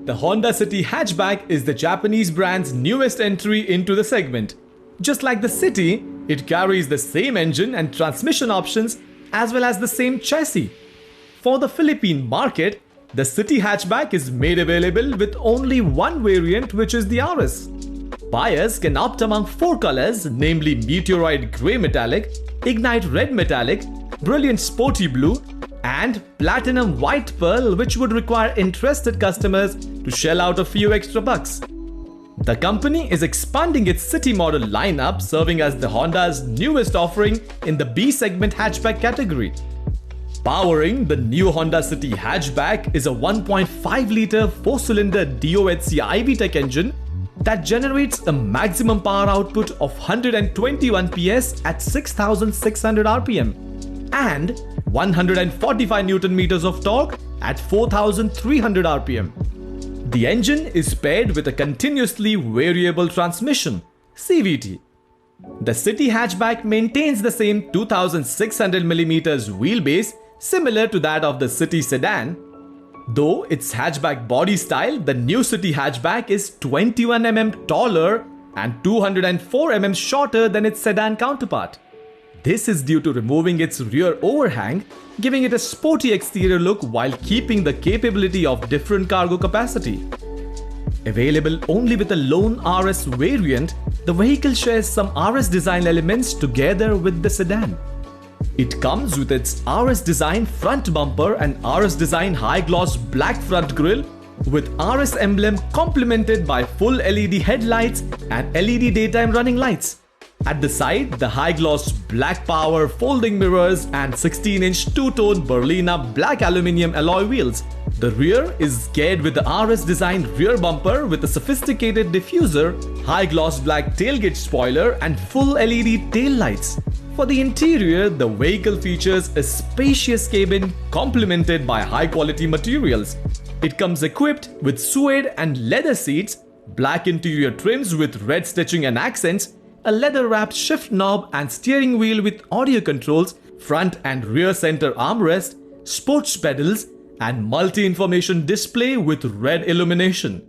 The Honda City Hatchback is the Japanese brand's newest entry into the segment. Just like the City, it carries the same engine and transmission options as well as the same chassis. For the Philippine market, the City Hatchback is made available with only one variant, which is the RS. Buyers can opt among 4 colors, namely Meteorite Grey Metallic, Ignite Red Metallic, Brilliant Sporty Blue, and Platinum White Pearl, which would require interested customers to shell out a few extra bucks. The company is expanding its city model lineup, serving as the Honda's newest offering in the B segment hatchback category. Powering the new Honda City Hatchback is a 1.5-liter 4-cylinder DOHC IV-Tech engine that generates a maximum power output of 121 PS at 6,600 RPM and 145 Nm of torque at 4,300 RPM. The engine is paired with a continuously variable transmission (CVT). The City Hatchback maintains the same 2,600mm wheelbase similar to that of the City Sedan. Though its hatchback body style, the new City Hatchback is 21 mm taller and 204 mm shorter than its sedan counterpart. This is due to removing its rear overhang, giving it a sporty exterior look while keeping the capability of different cargo capacity. Available only with a lone RS variant, the vehicle shares some RS design elements together with the sedan. It comes with its RS design front bumper and RS design high gloss black front grille with RS emblem complemented by full LED headlights and LED daytime running lights. At the side, the high-gloss black power folding mirrors and 16-inch two-tone Berlina black aluminium alloy wheels. The rear is geared with the RS-designed rear bumper with a sophisticated diffuser, high-gloss black tailgate spoiler and full LED tail lights. For the interior, the vehicle features a spacious cabin complemented by high-quality materials. It comes equipped with suede and leather seats, black interior trims with red stitching and accents, a leather-wrapped shift knob and steering wheel with audio controls, front and rear center armrest, sports pedals, and multi-information display with red illumination.